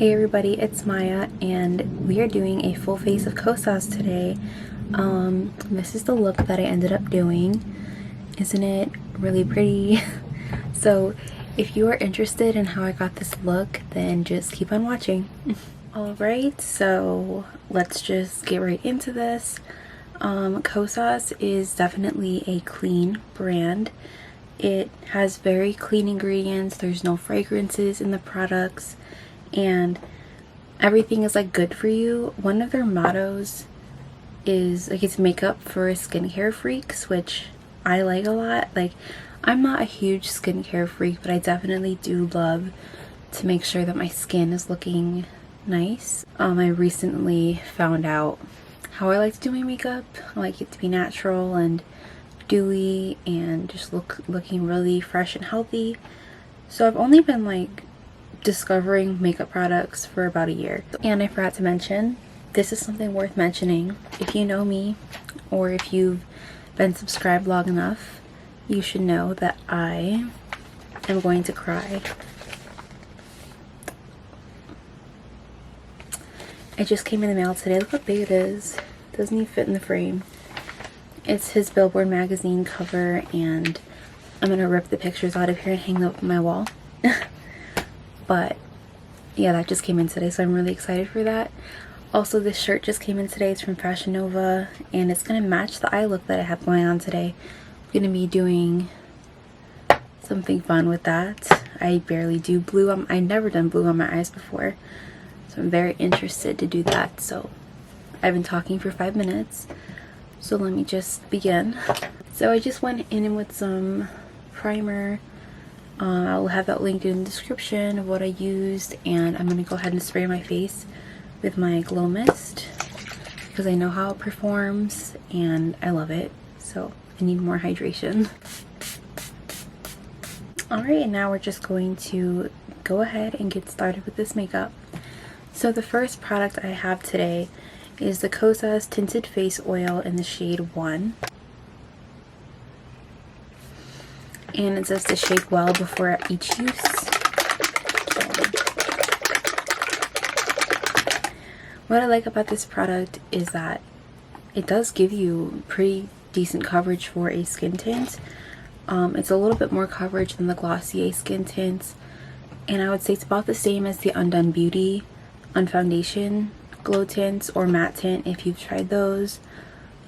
Hey everybody, it's Maya and we are doing a full face of Kosas today. This is the look that I ended up doing. Isn't it really pretty? So if you are interested in how I got this look, then just keep on watching. Alright, so let's just get right into this. Kosas is definitely a clean brand. It has very clean ingredients. There's no fragrances in the products and everything is like good for you. One of their mottos is like it's makeup for skincare freaks, which I like a lot. Like, I'm not a huge skincare freak, but I definitely do love to make sure that my skin is looking nice. I recently found out how I like to do my makeup. I like it to be natural and dewy and just looking really fresh and healthy. So I've only been like discovering makeup products for about a year. And I forgot to mention, this is something worth mentioning. If you know me or if you've been subscribed long enough, you should know that I am going to cry. It just came in the mail today. Look how big it is. It doesn't even fit in the frame. It's his Billboard magazine cover, and I'm gonna rip the pictures out of here and hang them up on my wall. But yeah, that just came in today, so I'm really excited for that. Also, this shirt just came in today. It's from Fashion Nova, and it's gonna match the eye look that I have going on today. I'm gonna be doing something fun with that. I barely do blue. I've never done blue on my eyes before, so I'm very interested to do that. So I've been talking for 5 minutes, so let me just begin. So I just went in with some primer. I'll have that linked in the description of what I used, and I'm going to go ahead and spray my face with my glow mist because I know how it performs and I love it, so I need more hydration. Alright, and now we're just going to go ahead and get started with this makeup. So the first product I have today is the Kosas Tinted Face Oil in the shade 1. And it says to shake well before each use. What I like about this product is that it does give you pretty decent coverage for a skin tint. It's a little bit more coverage than the Glossier skin tints, and I would say it's about the same as the Undone Beauty Unfoundation glow tints or matte tint if you've tried those.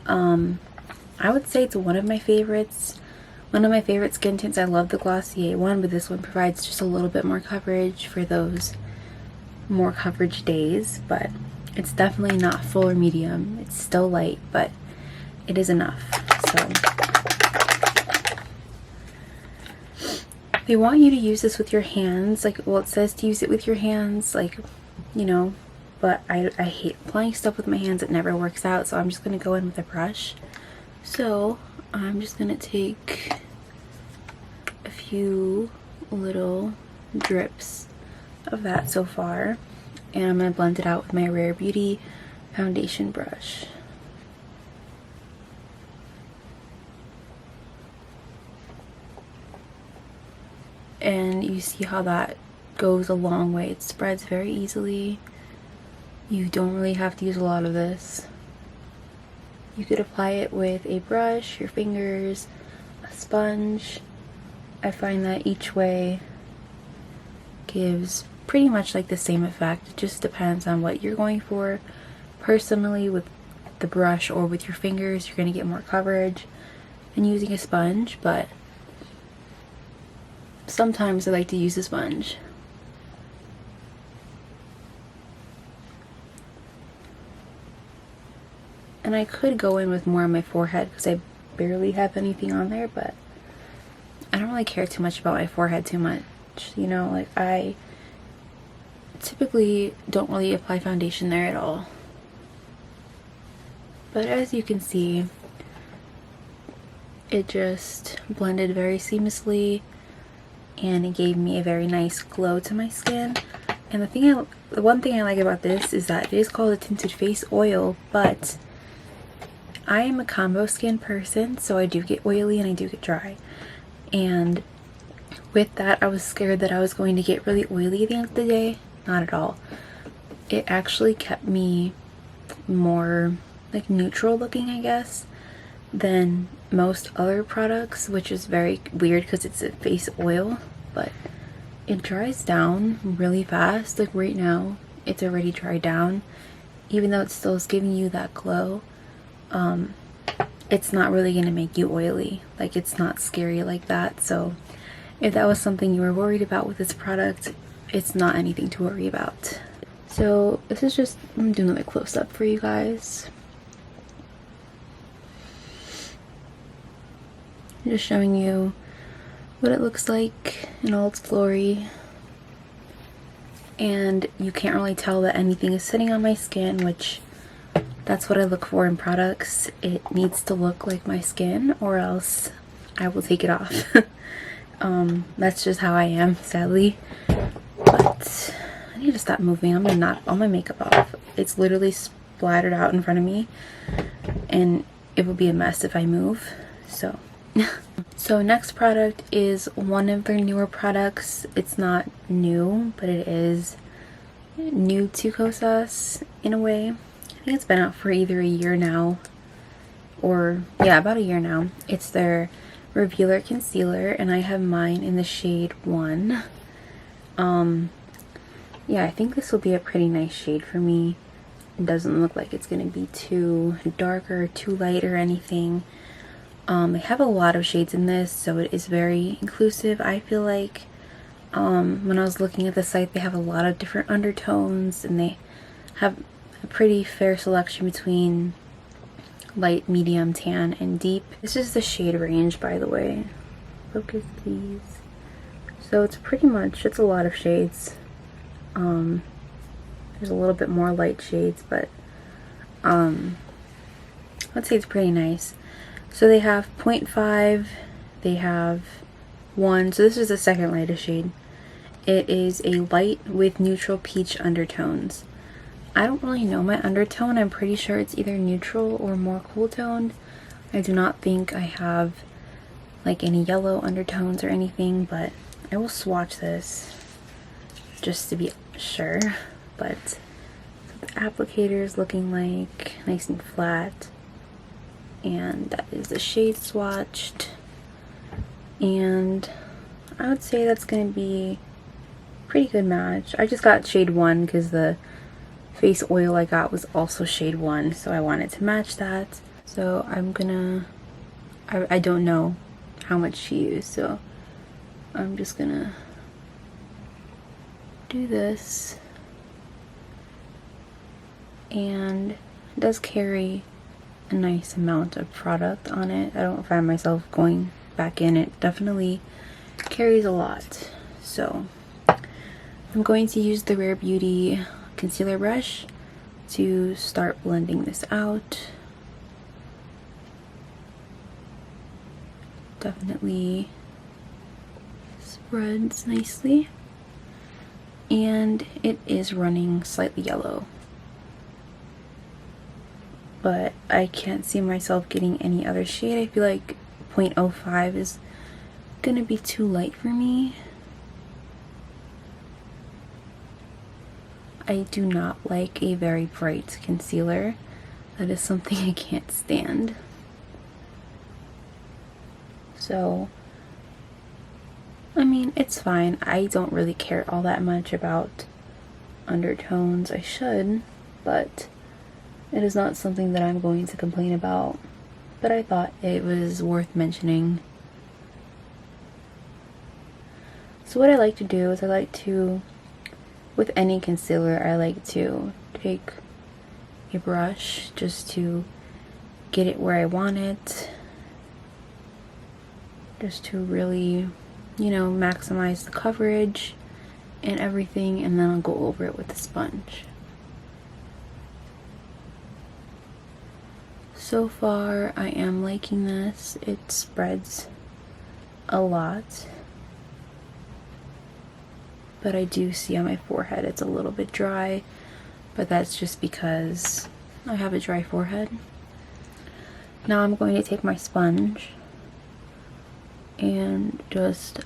I would say it's one of my favorites. One of my favorite skin tints. I love the Glossier one, but this one provides just a little bit more coverage for those more coverage days, but it's definitely not full or medium. It's still light, but it is enough. So they want you to use this with your hands. Like, well, it says to use it with your hands, like, you know, but I hate applying stuff with my hands. It never works out, so I'm just going to go in with a brush. So I'm just going to take a few little drips of that so far, and I'm going to blend it out with my Rare Beauty foundation brush. And you see how that goes a long way. It spreads very easily. You don't really have to use a lot of this. You could apply it with a brush, your fingers, a sponge. I find that each way gives pretty much like the same effect. It just depends on what you're going for. Personally, with the brush or with your fingers, you're going to get more coverage than using a sponge, but sometimes I like to use a sponge. And I could go in with more on my forehead because I barely have anything on there, but I don't really care too much about my forehead too much. You know, like, I typically don't really apply foundation there at all. But as you can see, it just blended very seamlessly and it gave me a very nice glow to my skin. And the one thing I like about this is that it is called a tinted face oil, but I am a combo skin person, so I do get oily and I do get dry. And with that, I was scared that I was going to get really oily at the end of the day. Not at all. it actually kept me more like neutral looking, I guess, than most other products, which is very weird because it's a face oil, but it dries down really fast. Like right now it's already dried down, even though it still is giving you that glow. It's not really gonna make you oily. Like, it's not scary like that. So if that was something you were worried about with this product, it's not anything to worry about. So this is just, I'm doing another close-up for you guys. Just showing you what it looks like in all its glory. And you can't really tell that anything is sitting on my skin, which that's what I look for in products. It needs to look like my skin or else I will take it off. That's just how I am, sadly. But I need to stop moving. I'm gonna knock all my makeup off. It's literally splattered out in front of me and it would be a mess if I move. So next product is one of their newer products. It's not new, but it is new to Kosas in a way. I think it's been out for either a year now, or yeah, about a year now. It's their Revealer Concealer, and I have mine in the shade 1. Yeah, I think this will be a pretty nice shade for me. It doesn't look like it's gonna be too dark or too light or anything. They have a lot of shades in this, so it is very inclusive. I feel like when I was looking at the site, they have a lot of different undertones, and they have a pretty fair selection between light, medium, tan, and deep. This is the shade range, by the way. Focus, please. So it's pretty much, it's a lot of shades. There's a little bit more light shades, but I'd say it's pretty nice. So they have 0.5, they have 1, so this is the second lightest shade. It is a light with neutral peach undertones. I don't really know my undertone. I'm pretty sure it's either neutral or more cool toned. I do not think I have like any yellow undertones or anything, but I will swatch this just to be sure. But the applicator is looking like nice and flat. And that is the shade swatched, and I would say that's going to be a pretty good match. I just got shade 1 because the face oil I got was also shade 1, so I wanted to match that. So I'm gonna, I don't know how much she used, so I'm just gonna do this. And it does carry a nice amount of product on it. I don't find myself going back in. It definitely carries a lot. So I'm going to use the Rare Beauty concealer brush to start blending this out. Definitely spreads nicely, and it is running slightly yellow, but I can't see myself getting any other shade. I feel like 0.05 is gonna be too light for me. I do not like a very bright concealer. That is something I can't stand. So, I mean, it's fine. I don't really care all that much about undertones. I should, but it is not something that I'm going to complain about, but I thought it was worth mentioning. So what I like to do is with any concealer, I like to take a brush just to get it where I want it, just to really, you know, maximize the coverage and everything, and then I'll go over it with a sponge. So far, I am liking this. It spreads a lot, but I do see on my forehead it's a little bit dry, but that's just because I have a dry forehead. Now I'm going to take my sponge and just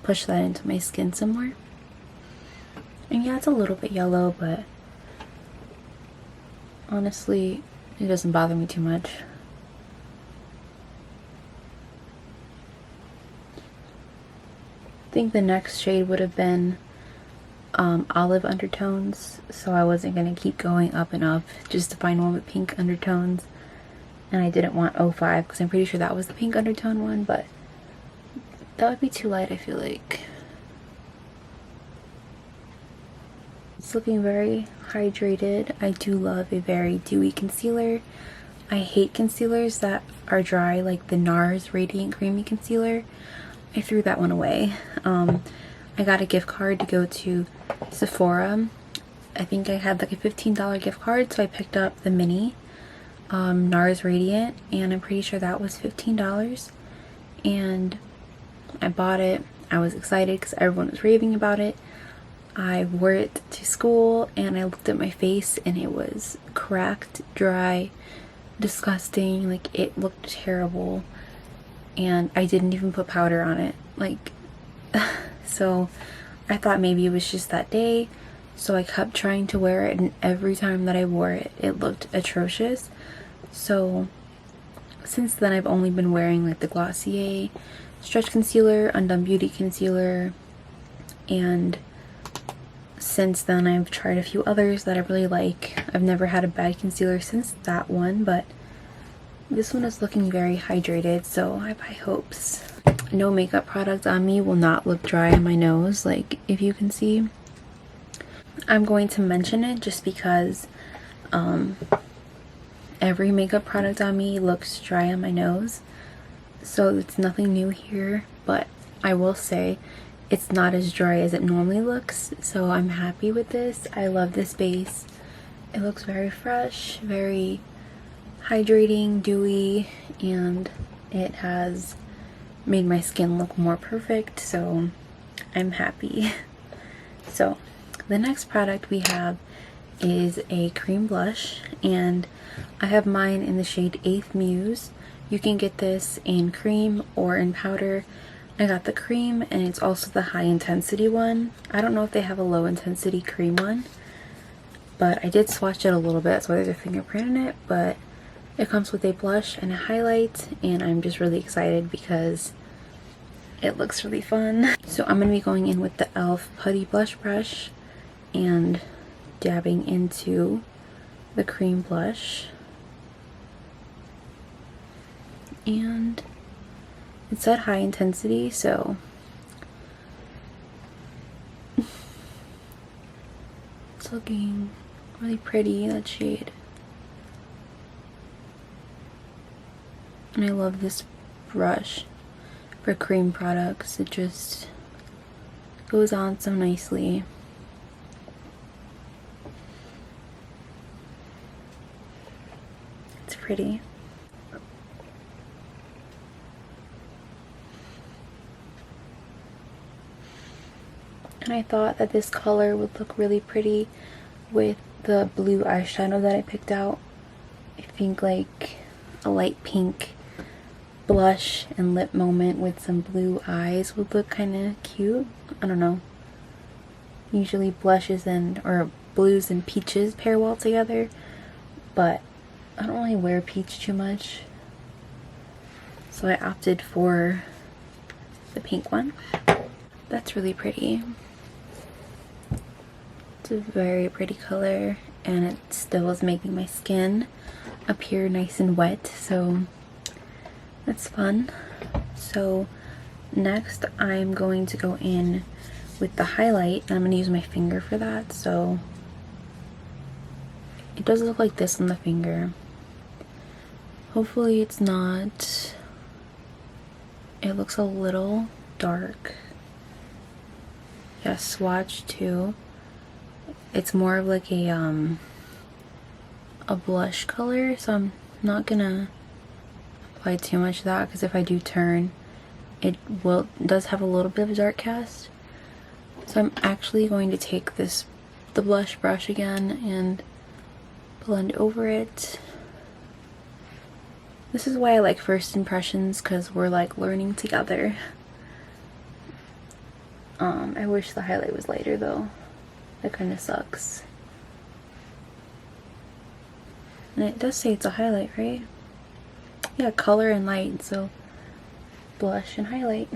push that into my skin somewhere. And yeah, it's a little bit yellow, but honestly, it doesn't bother me too much. I think the next shade would have been olive undertones, so I wasn't going to keep going up and up just to find one with pink undertones. And I didn't want 05 because I'm pretty sure that was the pink undertone one, but that would be too light, I feel like. It's looking very hydrated. I do love a very dewy concealer. I hate concealers that are dry, like the NARS Radiant Creamy Concealer. I threw that one away. I got a gift card to go to Sephora. I think I had like a $15 gift card, so I picked up the mini NARS Radiant, and I'm pretty sure that was $15. And I bought it. I was excited because everyone was raving about it. I wore it to school and I looked at my face and it was cracked, dry, disgusting. Like, it looked terrible, and I didn't even put powder on it. Like, so I thought maybe it was just that day, so I kept trying to wear it, and every time that I wore it, it looked atrocious. So since then I've only been wearing like the Glossier Stretch Concealer, Undone Beauty Concealer, and since then I've tried a few others that I really like. I've never had a bad concealer since that one, but this one is looking very hydrated, so I have high hopes. No makeup product on me will not look dry on my nose, like if you can see. I'm going to mention it just because every makeup product on me looks dry on my nose, so it's nothing new here, but I will say it's not as dry as it normally looks, so I'm happy with this. I love this base. It looks very fresh, very hydrating, dewy, and it has made my skin look more perfect, so I'm happy. So the next product we have is a cream blush, and I have mine in the shade 8th Muse. You can get this in cream or in powder. I got the cream, and it's also the high intensity one. I don't know if they have a low intensity cream one, but I did swatch it a little bit, so there's a fingerprint in it, but it comes with a blush and a highlight, and I'm just really excited because it looks really fun. So I'm going to be going in with the e.l.f. Putty Blush Brush and dabbing into the cream blush. And it said high intensity, so it's looking really pretty, that shade. And I love this brush for cream products. It just goes on so nicely. It's pretty. And I thought that this color would look really pretty with the blue eyeshadow that I picked out. I think like a light pink blush and lip moment with some blue eyes would look kind of cute. I don't know. Usually blushes or blues and peaches pair well together, but I don't really wear peach too much, so I opted for the pink one. That's really pretty. It's a very pretty color, and it still is making my skin appear nice and wet, so that's fun. So next I'm going to go in with the highlight, and I'm going to use my finger for that. So it does look like this on the finger. Hopefully it's not. It looks a little dark. Yeah, swatch too. It's more of like a blush color, so I'm not gonna apply too much of that, because if I do turn, it does have a little bit of a dark cast. So I'm actually going to take the blush brush again and blend over it. This is why I like first impressions, because we're like learning together. I wish the highlight was lighter though. That kind of sucks. And it does say it's a highlight, right? Yeah, color and light, so blush and highlight.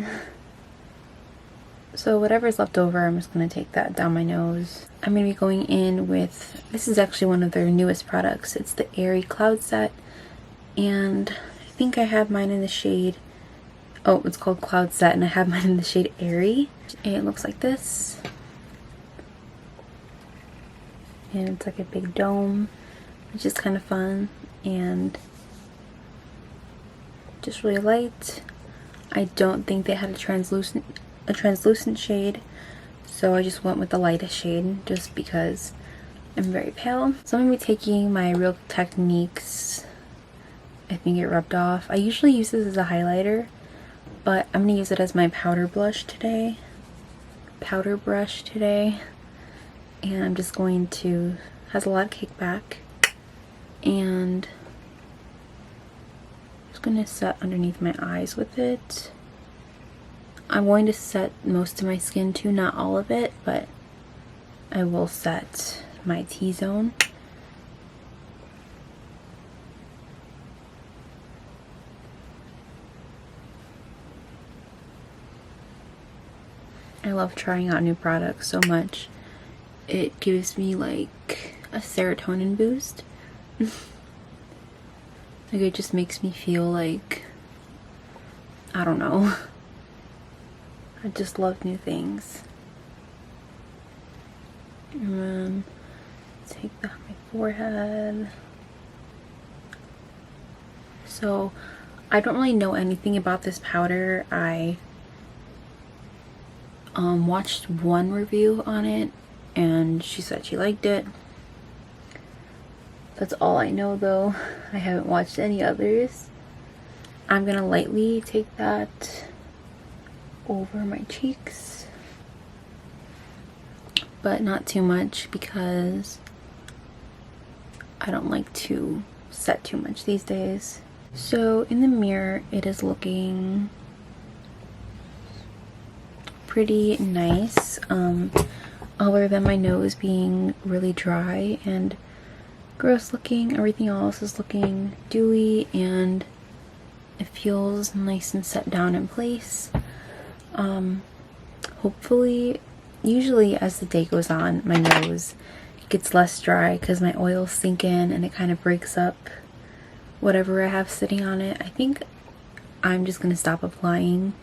So whatever's left over, I'm just going to take that down my nose. I'm going to be going in with, this is actually one of their newest products. It's the Airy Cloud Set. And I think I have mine in the shade, oh, it's called Cloud Set, and I have mine in the shade Airy. And it looks like this. And it's like a big dome, which is kind of fun. And just really light. I don't think they had a translucent shade, so I just went with the lightest shade just because I'm very pale. So I'm going to be taking my Real Techniques, I think it rubbed off. I usually use this as a highlighter, but I'm going to use it as my powder brush today. And I'm just going to, has a lot of kickback, and I'm just going to set underneath my eyes with it. I'm going to set most of my skin too, not all of it, but I will set my T-zone. I love trying out new products so much. It gives me like a serotonin boost. Like it just makes me feel like, I don't know. I just love new things. And then take that on my forehead. So I don't really know anything about this powder. I watched one review on it and she said she liked it. That's all I know though. I haven't watched any others. I'm gonna lightly take that over my cheeks, but not too much because I don't like to set too much these days. So in the mirror it is looking pretty nice, other than my nose being really dry and gross looking. Everything else is looking dewy and it feels nice and set down in place. Hopefully, usually as the day goes on, my nose gets less dry because my oils sink in and it kind of breaks up whatever I have sitting on it. I think I'm just going to stop applying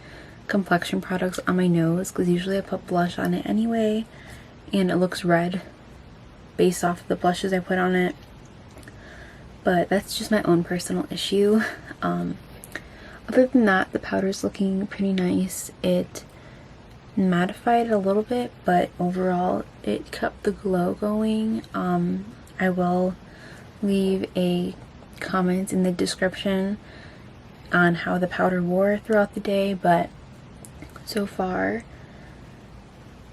complexion products on my nose because usually I put blush on it anyway and it looks red based off the blushes I put on it. But that's just my own personal issue. Other than that, the powder is looking pretty nice. It mattified a little bit, but overall it kept the glow going. I will leave a comment in the description on how the powder wore throughout the day, but so far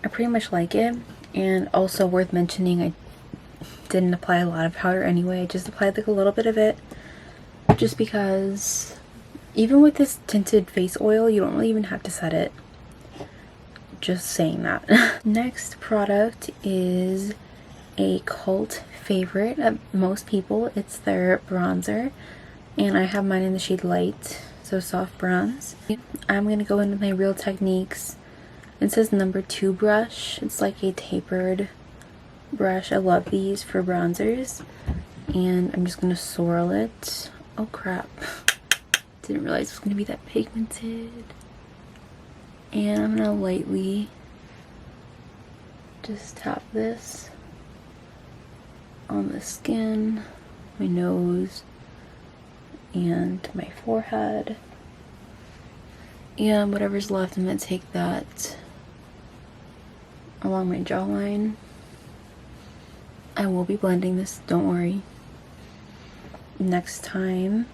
I pretty much like it. And also worth mentioning, I didn't apply a lot of powder anyway. I just applied like a little bit of it just because even with this tinted face oil you don't really even have to set it. Just saying that. Next product is a cult favorite of most people. It's their bronzer and I have mine in the shade Light, so soft bronze. I'm gonna go in with my Real Techniques. It says number 2 brush. It's like a tapered brush. I love these for bronzers. And I'm just gonna swirl it. Oh crap. Didn't realize it was gonna be that pigmented. And I'm gonna lightly just tap this on the skin, my nose, and my forehead. And whatever's left, I'm gonna take that along my jawline. I will be blending this, don't worry. Next time,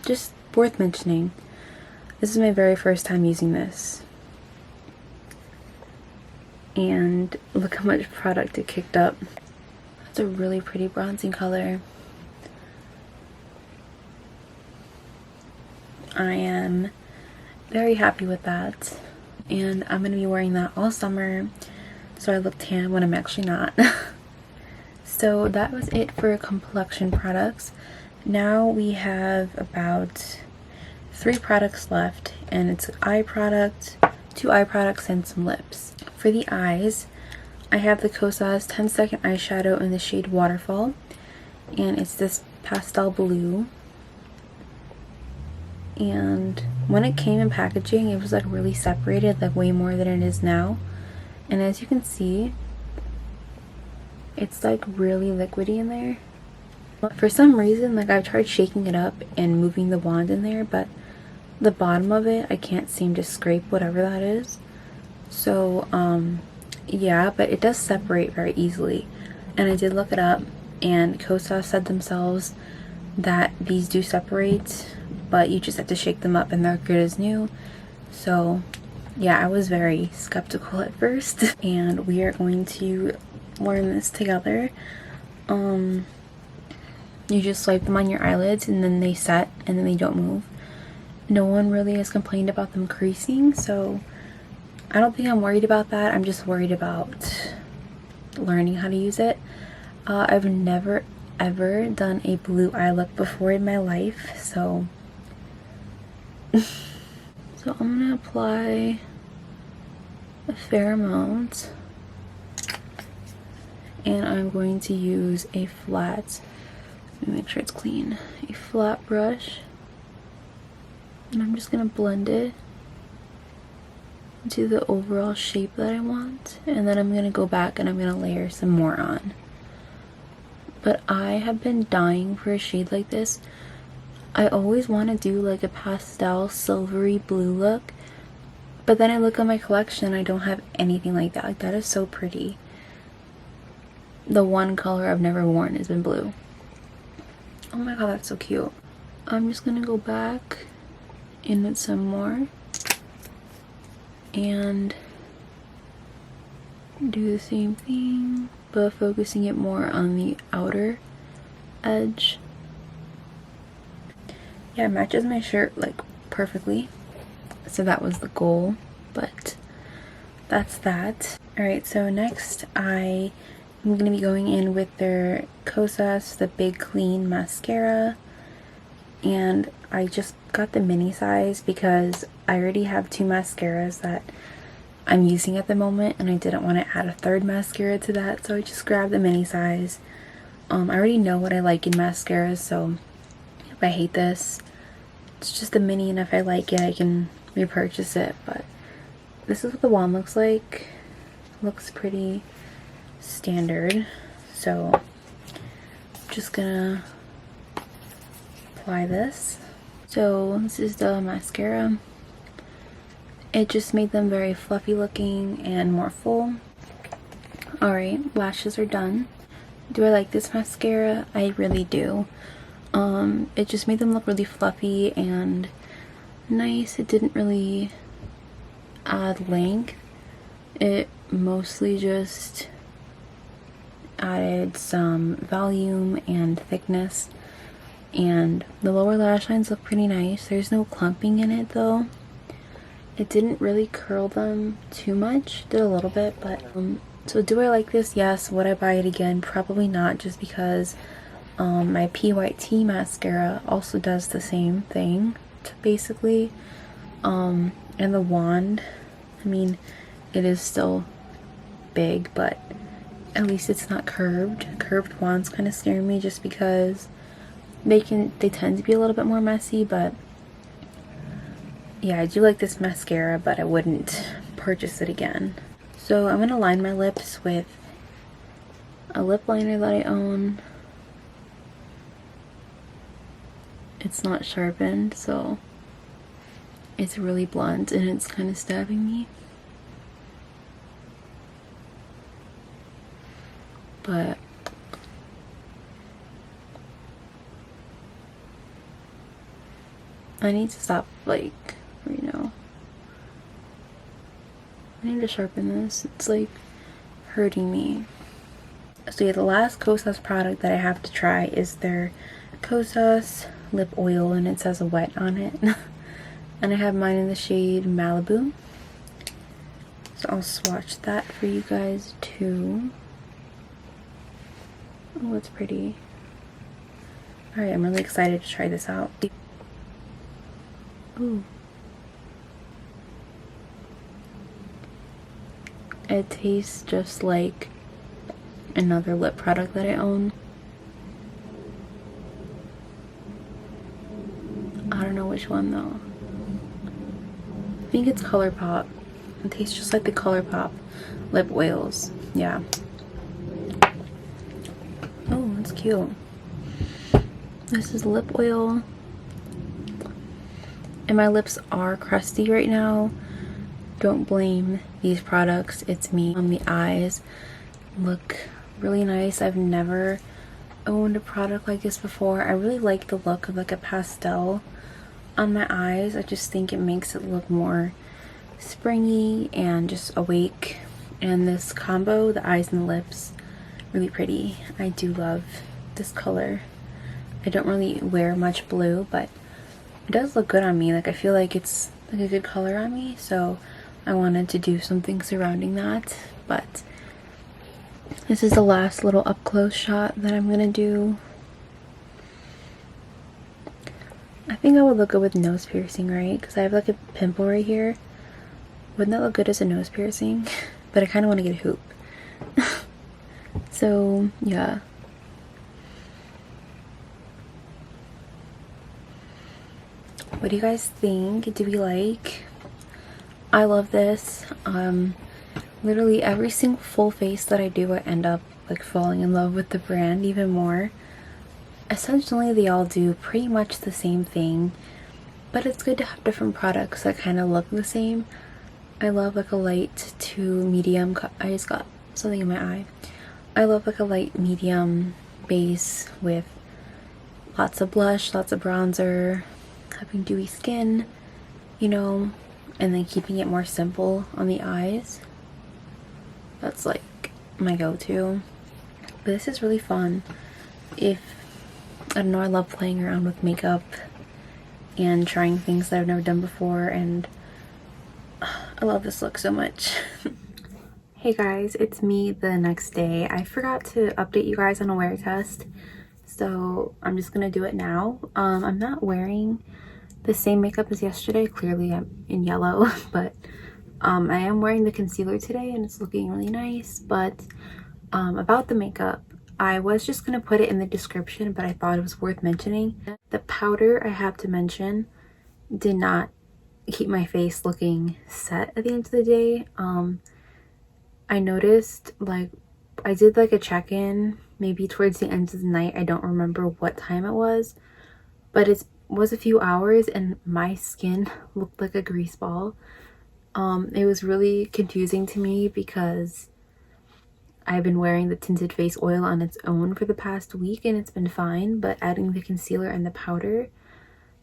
just worth mentioning, this is my very first time using this. And look how much product it kicked up. It's a really pretty bronzing color. I am very happy with that. And I'm going to be wearing that all summer. so I look tan when I'm actually not. So that was it for complexion products. Now we have about 3 products left, and it's eye product, 2 eye products, and some lips. For the eyes, I have the Kosas 10-second eyeshadow in the shade Waterfall, and it's this pastel blue. And when it came in packaging, it was like really separated, like way more than it is now. And as you can see, it's like really liquidy in there. For some reason, like I've tried shaking it up and moving the wand in there, but the bottom of it, I can't seem to scrape whatever that is. So yeah, but it does separate very easily. And I did look it up, and Kosas said themselves that these do separate, but you just have to shake them up and they're good as new. So yeah, I was very skeptical at first. And we are going to learn this together. You just swipe them on your eyelids and then they set and then they don't move. No one really has complained about them creasing, so I don't think I'm worried about that. I'm just worried about learning how to use it. I've never ever done a blue eye look before in my life, so so I'm gonna apply a fair amount, and I'm going to use a flat, let me make sure it's clean, a flat brush, and I'm just gonna blend it into the overall shape that I want, and then I'm gonna go back and I'm gonna layer some more on. But I have been dying for a shade like this. I always want to do like a pastel silvery blue look, but then I look at my collection and I don't have anything like that. Like, that is so pretty. The one color I've never worn has been blue. Oh my god, that's so cute. I'm just gonna go back in with some more and do the same thing, but focusing it more on the outer edge. Yeah, it matches my shirt like perfectly, so that was the goal, but that's that. Alright, so next I'm going to be going in with their Kosas, the Big Clean Mascara, and I just got the mini size because I already have 2 mascaras that I'm using at the moment, and I didn't want to add a third mascara to that, so I just grabbed the mini size. I already know what I like in mascaras, so if I hate this, it's just a mini, and if I like it, I can repurchase it. But this is what the wand looks like. Looks pretty standard, so I'm just gonna apply this. So this is the mascara. It just made them very fluffy looking and more full. Alright, lashes are done. Do I like this mascara? I really do. It just made them look really fluffy and nice. It didn't really add length. It mostly just added some volume and thickness. And the lower lash lines look pretty nice. There's no clumping in it though. It didn't really curl them too much. Did a little bit, but so do I like this? Yes. Would I buy it again? Probably not, just because my PYT mascara also does the same thing basically. And the wand, I mean, it is still big, but at least it's not curved. Curved wands kind of scare me just because they tend to be a little bit more messy. But yeah, I do like this mascara, but I wouldn't purchase it again. So I'm gonna line my lips with a lip liner that I own. It's not sharpened, so it's really blunt and it's kind of stabbing me. But I need to stop, like, you know, I need to sharpen this. It's like hurting me. So yeah, the last Kosas product that I have to try is their Kosas lip oil, and it says wet on it. And I have mine in the shade Malibu. So I'll swatch that for you guys too. Oh, it's pretty. Alright, I'm really excited to try this out. Ooh. It tastes just like another lip product that I own. I don't know which one though. I think it's ColourPop. It tastes just like the ColourPop lip oils. Yeah. Oh, that's cute. This is lip oil. And my lips are crusty right now. Don't blame these products, it's me. On the eyes look really nice. I've never owned a product like this before. I really like the look of like a pastel on my eyes. I just think it makes it look more springy and just awake. And this combo, the eyes and the lips, really pretty. I do love this color. I don't really wear much blue, but it does look good on me. Like I feel like it's like a good color on me, so I wanted to do something surrounding that. But this is the last little up close shot that I'm gonna do. I think I would look good with nose piercing, right? Because I have like a pimple right here. Wouldn't that look good as a nose piercing? But I kind of want to get a hoop. So yeah. What do you guys think? Do we like? I love this. Literally every single full face that I do, I end up like falling in love with the brand even more. Essentially they all do pretty much the same thing, but it's good to have different products that kind of look the same. I love like a light to medium, I just got something in my eye. I love like a light medium base with lots of blush, lots of bronzer, having dewy skin, you know, and then keeping it more simple on the eyes. That's like my go-to. But this is really fun. I don't know, I love playing around with makeup and trying things that I've never done before, and I love this look so much. Hey guys, it's me the next day. I forgot to update you guys on a wear test, so I'm just gonna do it now. I'm not wearing the same makeup as yesterday. Clearly I'm in yellow, but I am wearing the concealer today and it's looking really nice. But about the makeup, I was just gonna put it in the description, but I thought it was worth mentioning. The powder, I have to mention, did not keep my face looking set at the end of the day. I noticed, like, I did like a check-in maybe towards the end of the night. I don't remember what time it was, but it was a few hours and my skin looked like a grease ball. It was really confusing to me because I've been wearing the tinted face oil on its own for the past week and it's been fine, but adding the concealer and the powder,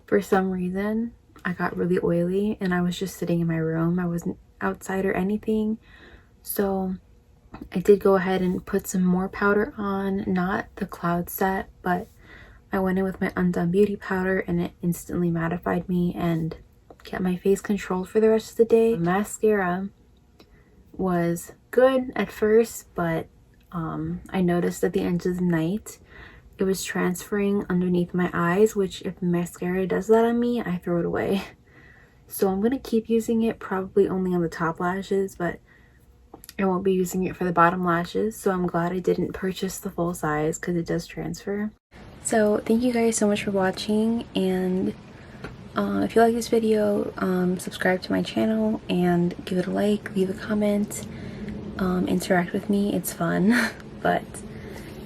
for some reason I got really oily, and I was just sitting in my room. I wasn't outside or anything, so I did go ahead and put some more powder on, not the cloud set, but I went in with my Undone Beauty powder and it instantly mattified me and kept my face controlled for the rest of the day. Mascara was good at first, but I noticed at the end of the night it was transferring underneath my eyes, which if mascara does that on me, I throw it away. So I'm gonna keep using it, probably only on the top lashes, but I won't be using it for the bottom lashes. So I'm glad I didn't purchase the full size because it does transfer. So thank you guys so much for watching, and if you like this video, subscribe to my channel and give it a like, leave a comment, interact with me. It's fun. But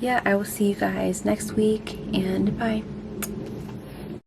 yeah, I will see you guys next week, and bye.